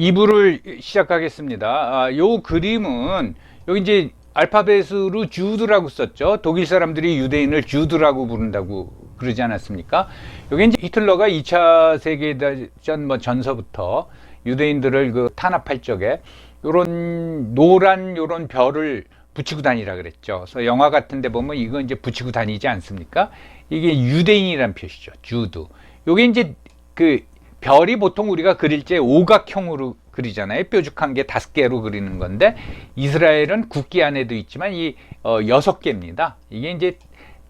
2부를 시작하겠습니다. 요 그림은 여기 이제 알파벳으로 주드라고 썼죠. 독일 사람들이 유대인을 주드라고 부른다고 그러지 않았습니까? 여기 이제 히틀러가 2차 세계대전 전서부터 유대인들을 그 탄압할 적에 요런 노란 요런 별을 붙이고 다니라 그랬죠. 그래서 영화 같은 데 보면 이거 이제 붙이고 다니지 않습니까? 이게 유대인이란 표시죠. 주드. 요게 이제 그 별이 보통 우리가 그릴 때 오각형으로 그리잖아요. 뾰족한 게 5개로 그리는 건데 이스라엘은 국기 안에도 있지만 이 6개입니다. 이게 이제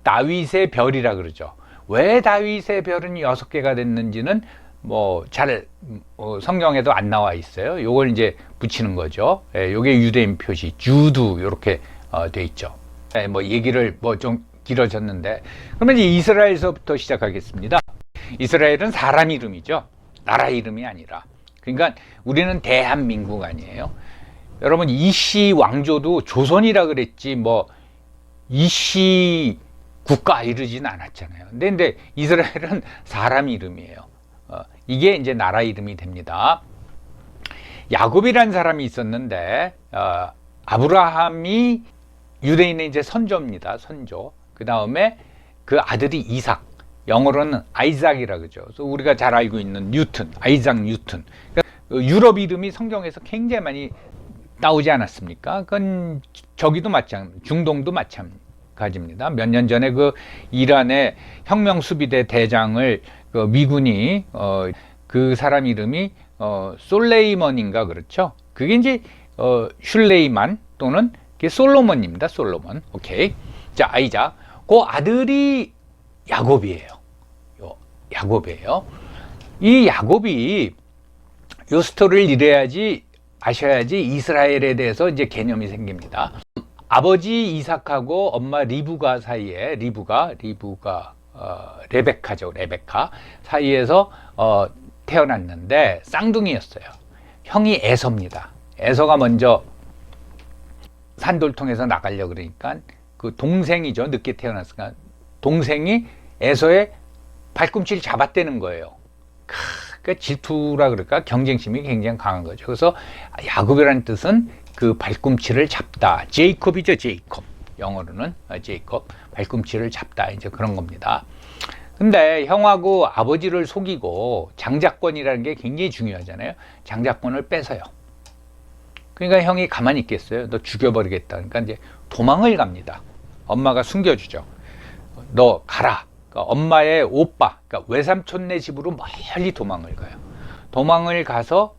다윗의 별이라 그러죠. 왜 다윗의 별은 6개가 됐는지는 뭐 잘 성경에도 안 나와 있어요. 요걸 이제 붙이는 거죠. 요게 유대인 표시 주드 이렇게 돼 있죠. 뭐 얘기를 뭐 좀 길어졌는데 그러면 이제 이스라엘서부터 시작하겠습니다. 이스라엘은 사람 이름이죠. 나라 이름이 아니라. 그러니까 우리는 대한민국 아니에요. 여러분 이씨 왕조도 조선이라 그랬지 뭐 이씨 국가 이러진 않았잖아요. 근데 이스라엘은 사람 이름이에요. 이게 이제 나라 이름이 됩니다. 야곱이라는 사람이 있었는데 아브라함이 유대인의 이제 선조입니다. 선조. 그 다음에 그 아들이 이삭. 영어로는 아이작이라 그러죠. 그래서 우리가 잘 알고 있는 뉴턴, 아이작 뉴턴. 그러니까 유럽 이름이 성경에서 굉장히 많이 나오지 않았습니까? 그건 저기도 중동도 마찬가지입니다. 몇 년 전에 그 이란의 혁명 수비대 대장을 그 미군이 그 사람 이름이 솔레이먼인가 그렇죠? 그게 이제 슐레이만 또는 그게 솔로몬입니다. 솔로몬. 오케이. 자, 아이작. 그 아들이 야곱이에요. 야곱이에요. 이 야곱이 요 스토리를 이래야지 아셔야지 이스라엘에 대해서 이제 개념이 생깁니다. 아버지 이삭하고 엄마 리브가 사이에 리브가 레베카죠. 레베카 사이에서 태어났는데 쌍둥이였어요. 형이 에서입니다. 에서가 먼저 산돌통에서 나가려고 그러니까 그 동생이죠. 늦게 태어났으니까 동생이 에서의 발꿈치를 잡았다는 거예요. 그러니까 질투라 그럴까 경쟁심이 굉장히 강한 거죠. 그래서 야곱이라는 뜻은 그 발꿈치를 잡다. 제이콥이죠. 제이콥. 영어로는 제이콥. 발꿈치를 잡다. 이제 그런 겁니다. 근데 형하고 아버지를 속이고 장자권이라는 게 굉장히 중요하잖아요. 장자권을 뺏어요. 그러니까 형이 가만히 있겠어요. 너 죽여버리겠다. 그러니까 이제 도망을 갑니다. 엄마가 숨겨주죠. 너 가라. 그러니까 엄마의 오빠, 그러니까 외삼촌네 집으로 멀리 도망을 가요. 도망을 가서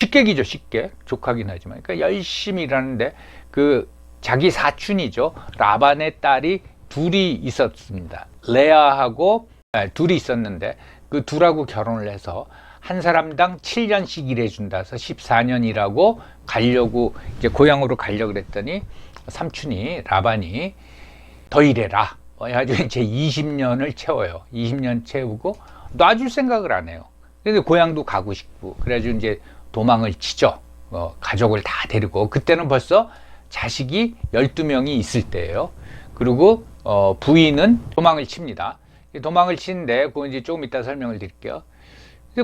식객이죠, 식객. 족하긴 하지만. 그러니까 열심히 일하는데 그 자기 사촌이죠. 라반의 딸이 둘이 있었습니다. 레아하고 둘이 있었는데 그 둘하고 결혼을 해서 한 사람당 7년씩 일해준다 해서 14년 일하고 가려고 이제 고향으로 가려고 그랬더니 삼촌이 라반이 더 일해라. 아주 이제 20년을 채워요. 20년 채우고 놔줄 생각을 안 해요. 근데 고향도 가고 싶고 그래가지고 이제 도망을 치죠. 가족을 다 데리고 그때는 벌써 자식이 12명이 있을 때예요. 그리고 부인은 도망을 칩니다. 도망을 치는데 그건 이제 조금 이따 설명을 드릴게요.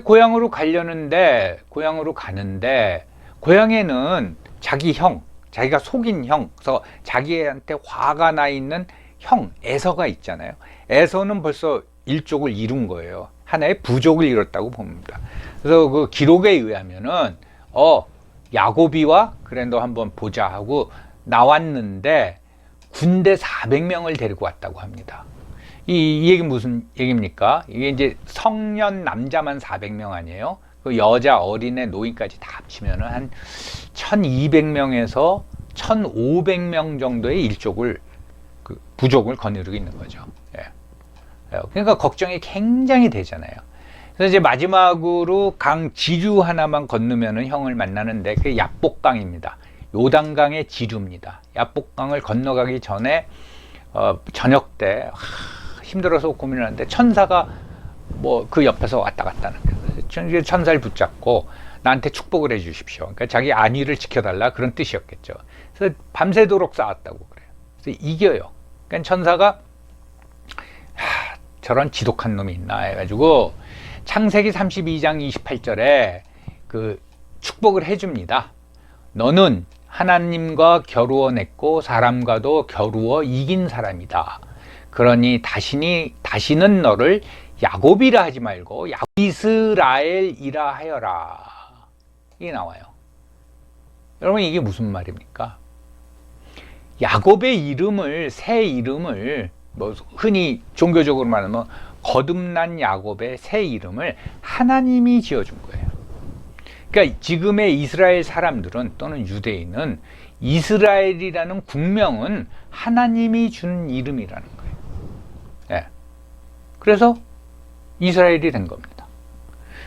고향으로 가려는데 고향으로 가는데 고향에는 자기 형, 자기가 속인 형, 그래서 자기한테 화가 나 있는 형 에서가 있잖아요. 에서는 벌써 일족을 이룬 거예요. 하나의 부족을 이뤘다고 봅니다. 그래서 그 기록에 의하면은 야곱이와 그래 너 한번 보자 하고 나왔는데 군대 400명을 데리고 왔다고 합니다. 이 얘기 무슨 얘기입니까? 이게 이제 성년 남자만 400명 아니에요? 그 여자 어린애 노인까지 다 합치면은 한 1200명에서 1500명 정도의 일족을 그 부족을 거느리고 있는 거죠. 예. 그러니까 걱정이 굉장히 되잖아요. 그래서 이제 마지막으로 강 지류 하나만 건너면은 형을 만나는데 그게 야복강입니다. 요단강의 지류입니다. 야복강을 건너가기 전에 저녁 때 힘들어서 고민을 하는데 천사가 뭐 그 옆에서 왔다 갔다 하는 거예요. 천사를 붙잡고 나한테 축복을 해 주십시오. 그러니까 자기 안위를 지켜달라 그런 뜻이었겠죠. 그래서 밤새도록 싸웠다고 그래요. 그래서 이겨요. 그러니까 천사가 저런 지독한 놈이 있나 해가지고 창세기 32장 28절에 그 축복을 해줍니다. 너는 하나님과 겨루어냈고 사람과도 겨루어 이긴 사람이다. 그러니 다시는 너를 야곱이라 하지 말고 이스라엘이라 하여라. 이게 나와요. 여러분, 이게 무슨 말입니까? 야곱의 이름을, 새 이름을, 뭐 흔히 종교적으로 말하면 거듭난 야곱의 새 이름을 하나님이 지어준 거예요. 그러니까 지금의 이스라엘 사람들은, 또는 유대인은, 이스라엘이라는 국명은 하나님이 준 이름이라는 거예요. 예. 그래서 이스라엘이 된 겁니다.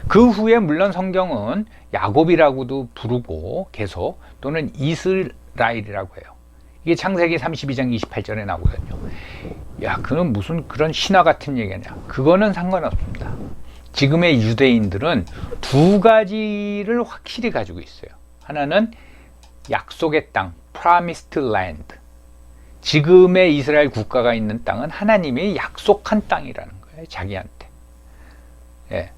그 후에 물론 성경은 야곱이라고도 부르고 계속, 또는 이스라엘이라고 해요. 이게 창세기 32장 28절에 나오거든요. 야, 그건 무슨 그런 신화 같은 얘기냐. 그거는 상관없습니다. 지금의 유대인들은 두 가지를 확실히 가지고 있어요. 하나는 약속의 땅, promised land. 지금의 이스라엘 국가가 있는 땅은 하나님이 약속한 땅이라는 거예요. 자기한테. 예.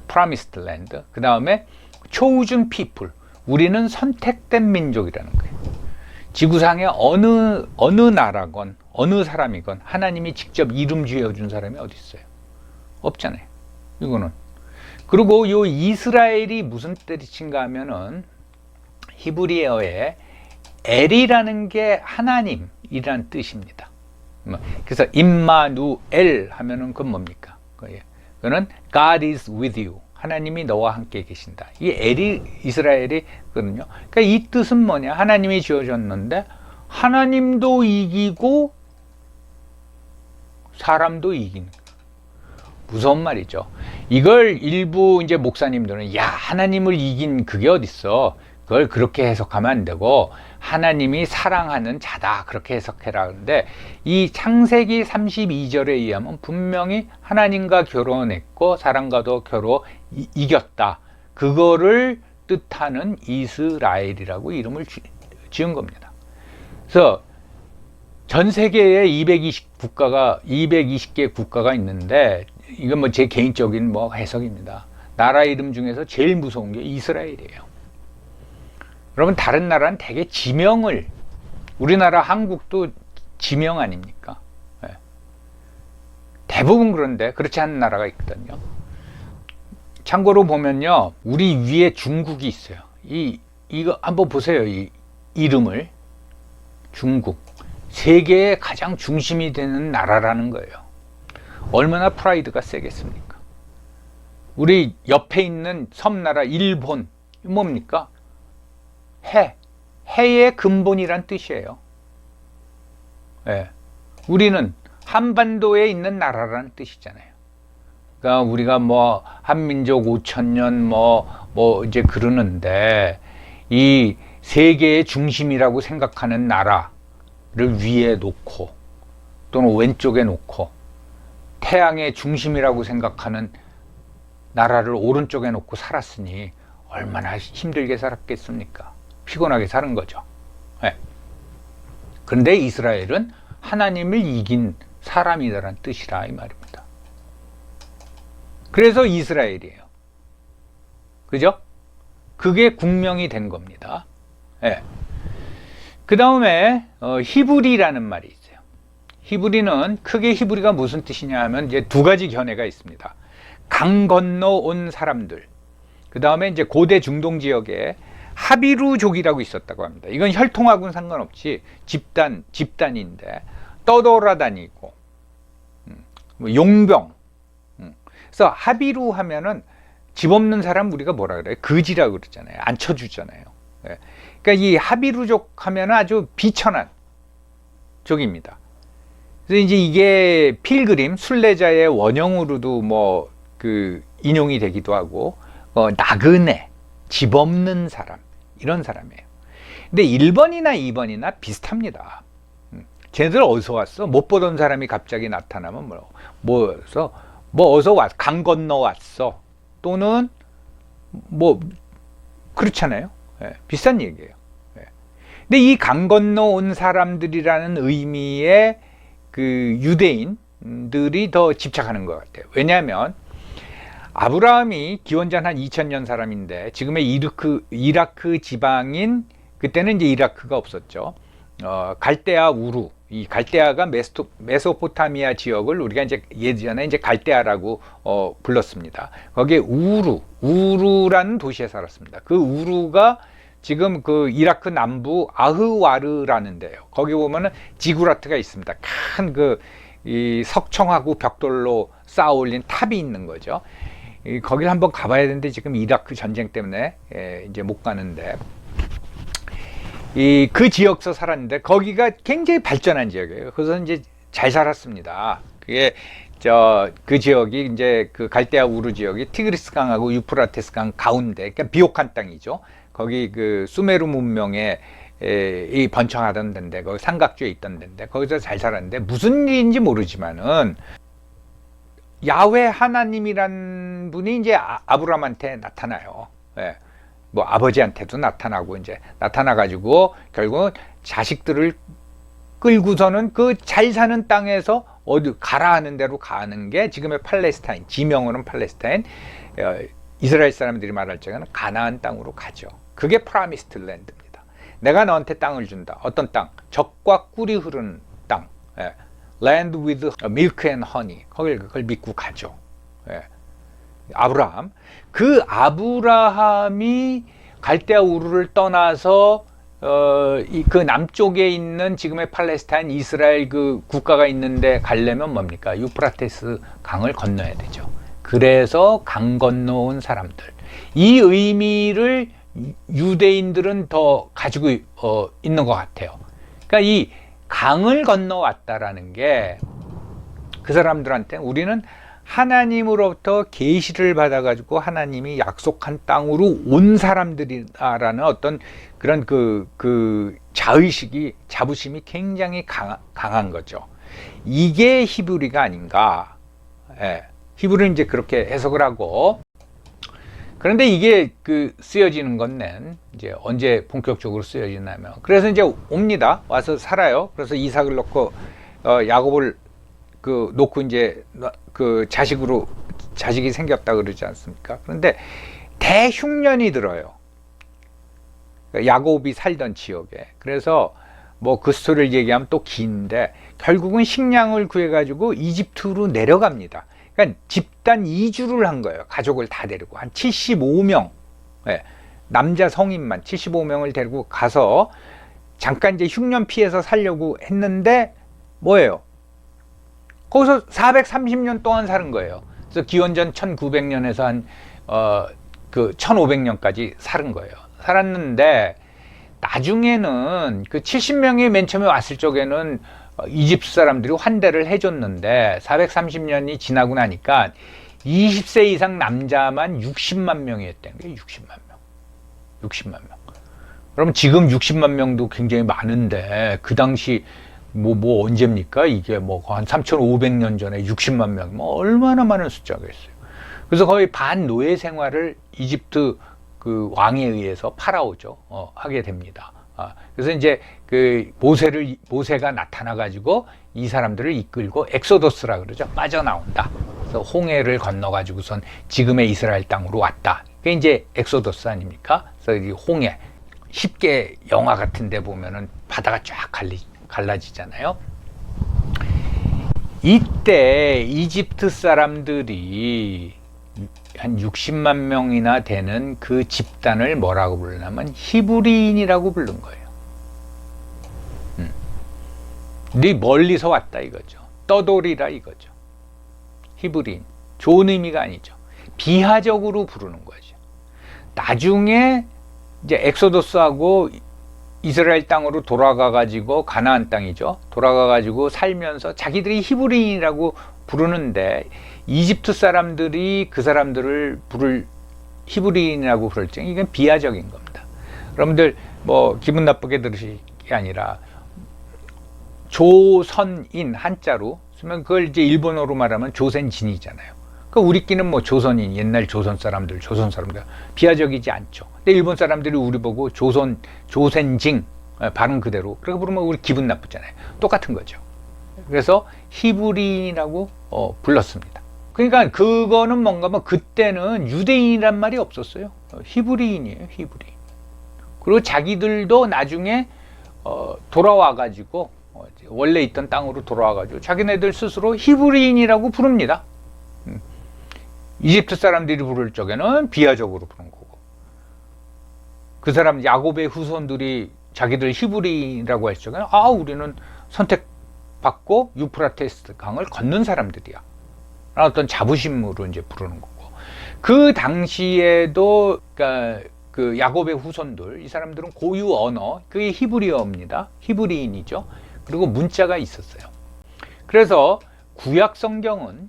promised land. 그 다음에 chosen people. 우리는 선택된 민족이라는 거예요. 지구상에 어느 나라건 어느 사람이건 하나님이 직접 이름 지어준 사람이 어디 있어요? 없잖아요. 이거는. 그리고 요 이스라엘이 무슨 뜻인가 하면은 히브리어에 엘이라는 게 하나님이라는 뜻입니다. 그래서 임마누엘 하면은 그건 뭡니까? 그거는 God is with you. 하나님이 너와 함께 계신다. 이 엘이 이스라엘이거든요. 그러니까 이 뜻은 뭐냐? 하나님이 지어줬는데 하나님도 이기고 사람도 이기는 거예요. 무서운 말이죠. 이걸 일부 이제 목사님들은 야, 하나님을 이긴 그게 어딨어? 그걸 그렇게 해석하면 안 되고 하나님이 사랑하는 자다, 그렇게 해석해라. 그런데 이 창세기 32절에 의하면 분명히 하나님과 결혼했고 사람과도 겨루 이겼다. 그거를 뜻하는 이스라엘이라고 이름을 지은 겁니다. 그래서 전 세계에 220개 국가가 있는데, 이건 뭐 제 개인적인 뭐 해석입니다. 나라 이름 중에서 제일 무서운 게 이스라엘이에요. 여러분, 다른 나라는 대개 지명을, 우리나라 한국도 지명 아닙니까? 네. 대부분 그런데 그렇지 않은 나라가 있거든요. 참고로 보면요, 우리 위에 중국이 있어요. 이거 한번 보세요. 이 이름을. 중국. 세계의 가장 중심이 되는 나라라는 거예요. 얼마나 프라이드가 세겠습니까? 우리 옆에 있는 섬나라 일본, 뭡니까? 해의 근본이란 뜻이에요. 예. 우리는 한반도에 있는 나라라는 뜻이잖아요. 그러니까 우리가 뭐 한민족 5,000년 뭐 이제 그러는데, 이 세계의 중심이라고 생각하는 나라를 위에 놓고 또는 왼쪽에 놓고, 태양의 중심이라고 생각하는 나라를 오른쪽에 놓고 살았으니 얼마나 힘들게 살았겠습니까? 피곤하게 사는 거죠. 네. 그런데 이스라엘은 하나님을 이긴 사람이라는 뜻이라 이 말입니다. 그래서 이스라엘이에요. 그죠? 그게 국명이 된 겁니다. 네. 그 다음에 히브리라는 말이 있어요. 히브리는 크게 히브리가 무슨 뜻이냐 하면 이제 두 가지 견해가 있습니다. 강 건너 온 사람들. 그 다음에 이제 고대 중동 지역에 하비루족이라고 있었다고 합니다. 이건 혈통하고는 상관없이 집단인데 떠돌아다니고 뭐 용병. 그래서 하비루 하면은 집 없는 사람 우리가 뭐라 그래요? 거지라고 그러잖아요. 안 쳐주잖아요. 그러니까 이 하비루족 하면은 아주 비천한 족입니다. 그래서 이제 이게 필그림, 순례자의 원형으로도 뭐 그 인용이 되기도 하고, 나그네, 집 없는 사람, 이런 사람이에요. 근데 1번이나 2번이나 비슷합니다. 쟤네들 어디서 왔어? 못 보던 사람이 갑자기 나타나면 어서 왔어? 강 건너 왔어? 또는 뭐 그렇잖아요. 예, 비슷한 얘기예요. 예. 근데 이 강 건너 온 사람들이라는 의미의 그 유대인들이 더 집착하는 것 같아요. 왜냐하면 아브라함이 기원전 한 2000년 사람인데 지금의 이라크 지방인, 그때는 이제 이라크가 없었죠. 갈대아 우루, 이 갈대아가 메소포타미아 지역을 우리가 이제 예전에 이제 갈대아라고 불렀습니다. 거기에 우루라는 도시에 살았습니다. 그 우루가 지금 그 이라크 남부 아흐와르라는 데요. 거기 보면은 지구라트가 있습니다. 큰 이 석청하고 벽돌로 쌓아 올린 탑이 있는 거죠. 거기를 한번 가봐야 되는데 지금 이라크 전쟁 때문에 이제 못 가는데, 그 지역서 살았는데 거기가 굉장히 발전한 지역이에요. 그래서 이제 잘 살았습니다. 그게 그 지역이 이제 그 갈대아 우루 지역이 티그리스 강하고 유프라테스 강 가운데, 그러니까 비옥한 땅이죠. 거기 그 수메르 문명에 이 번창하던 데인데, 거기 삼각주에 있던 데인데 거기서 잘 살았는데 무슨 일인지 모르지만은 야훼 하나님이란 분이 이제 아브라함한테 나타나요. 예. 뭐 아버지한테도 나타나고 이제 나타나가지고 결국은 자식들을 끌고서는 그 잘 사는 땅에서 어디 가라 하는 대로 가는 게 지금의 팔레스타인, 지명으로는 팔레스타인, 이스라엘 사람들이 말할 적에는 가나안 땅으로 가죠. 그게 프라미스드 랜드입니다. 내가 너한테 땅을 준다. 어떤 땅? 젖과 꿀이 흐르는 땅. 예. Land with milk and honey. 그걸 믿고 가죠. 예. 아브라함. 그 아브라함이 갈대아 우르를 떠나서 그 남쪽에 있는 지금의 팔레스타인 이스라엘 그 국가가 있는데 가려면 뭡니까? 유프라테스 강을 건너야 되죠. 그래서 강 건너온 사람들. 이 의미를 유대인들은 더 가지고 있는 것 같아요. 그러니까 이 강을 건너왔다라는 게 그 사람들한테 우리는 하나님으로부터 계시를 받아가지고 하나님이 약속한 땅으로 온 사람들이라는 어떤 그런 그 자부심이 굉장히 강한 거죠. 이게 히브리가 아닌가. 예. 히브리는 이제 그렇게 해석을 하고, 그런데 이게 쓰여지는 건 이제 언제 본격적으로 쓰여지냐면, 그래서 이제 옵니다. 와서 살아요. 그래서 이삭을 놓고 야곱을 놓고 이제 자식이 생겼다 그러지 않습니까? 그런데 대흉년이 들어요. 야곱이 살던 지역에. 그래서 뭐 그 스토리를 얘기하면 또 긴데 결국은 식량을 구해가지고 이집트로 내려갑니다. 그러니까 집단 이주를 한 거예요. 가족을 다 데리고 한 75명, 남자 성인만 75명을 데리고 가서 잠깐 이제 흉년 피해서 살려고 했는데 뭐예요? 거기서 430년 동안 사는 거예요. 그래서 기원전 1900년에서 한 1500년까지 사는 거예요. 살았는데 나중에는 그 70명이 맨 처음에 왔을 적에는 이집트 사람들이 환대를 해줬는데 430년이 지나고 나니까 20세 이상 남자만 60만 명이었다는 거예요. 60만 명. 그럼 지금 60만 명도 굉장히 많은데 그 당시 뭐 언제입니까? 이게 뭐 한 3,500년 전에 60만 명, 뭐 얼마나 많은 숫자겠어요. 그래서 거의 반노예 생활을 이집트 그 왕에 의해서 파라오죠. 하게 됩니다. 그래서 이제 그 모세가 나타나 가지고 이 사람들을 이끌고 엑소더스라 그러죠. 빠져나온다. 그래서 홍해를 건너 가지고선 지금의 이스라엘 땅으로 왔다. 그게 이제 엑소더스 아닙니까? 그래서 이 홍해, 쉽게 영화 같은 데 보면은 바다가 쫙 갈라지잖아요. 이때 이집트 사람들이 한 60만 명이나 되는 그 집단을 뭐라고 부르냐면 히브리인이라고 부른 거예요. 네 멀리서 왔다 이거죠. 떠돌이라 이거죠. 히브리인. 좋은 의미가 아니죠. 비하적으로 부르는 거죠. 나중에 이제 엑소더스하고 이스라엘 땅으로 돌아가가지고 가나안 땅이죠. 돌아가가지고 살면서 자기들이 히브리인이라고 부르는데 이집트 사람들이 그 사람들을 히브리인이라고 부를 때 이건 비하적인 겁니다. 여러분들 뭐 기분 나쁘게 들으실 게 아니라 조선인 한자로 쓰면 그걸 이제 일본어로 말하면 조센진이잖아요. 그 우리끼는 뭐 조선인, 옛날 조선 사람들 비하적이지 않죠. 근데 일본 사람들이 우리 보고 조센징 발음 그대로 그렇게 부르면 우리 기분 나쁘잖아요. 똑같은 거죠. 그래서 히브리인이라고 불렀습니다. 그러니까 그거는 뭔가 뭐 그때는 유대인이란 말이 없었어요. 히브리인이에요, 히브리인. 그리고 자기들도 나중에 돌아와가지고 원래 있던 땅으로 돌아와가지고 자기네들 스스로 히브리인이라고 부릅니다. 이집트 사람들이 부를 적에는 비하적으로 부른 거고, 그 야곱의 후손들이 자기들 히브리인이라고 할 적에는 우리는 선택받고 유프라테스 강을 건넌 사람들이야 라는 어떤 자부심으로 이제 부르는 거고, 그 당시에도 그러니까 그 야곱의 후손들, 이 사람들은 고유 언어, 그게 히브리어입니다. 히브리인이죠. 그리고 문자가 있었어요. 그래서 구약 성경,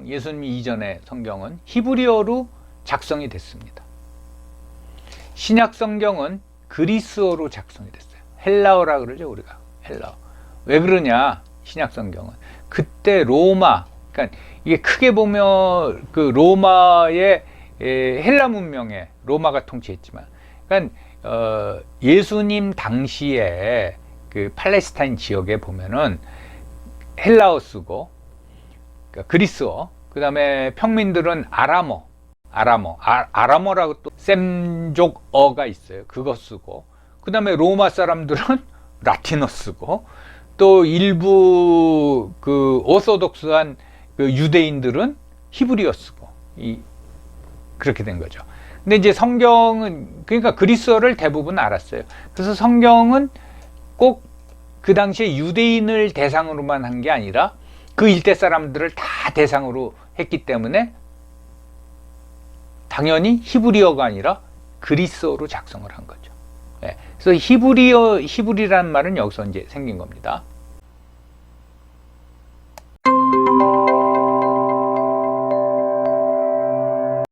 예수님 이전의 성경은 히브리어로 작성이 됐습니다. 신약 성경은 그리스어로 작성이 됐어요. 헬라어라 그러죠, 우리가. 헬라어. 왜 그러냐? 신약 성경은 그때 로마, 그러니까 이게 크게 보면 그 로마의 헬라 문명에 로마가 통치했지만, 그러니까 예수님 당시에 그 팔레스타인 지역에 보면은 헬라어 쓰고, 그러니까 그리스어, 그 다음에 평민들은 아람어라고 또 셈족어가 있어요. 그거 쓰고, 그 다음에 로마 사람들은 라틴어 쓰고, 또 일부 그 오소독스한 그 유대인들은 히브리어 쓰고, 그렇게 된 거죠. 근데 이제 성경은, 그러니까 그리스어를 대부분 알았어요. 그래서 성경은 꼭 그 당시에 유대인을 대상으로만 한 게 아니라 그 일대 사람들을 다 대상으로 했기 때문에 당연히 히브리어가 아니라 그리스어로 작성을 한 거죠. 그래서 히브리라는 말은 여기서 이제 생긴 겁니다.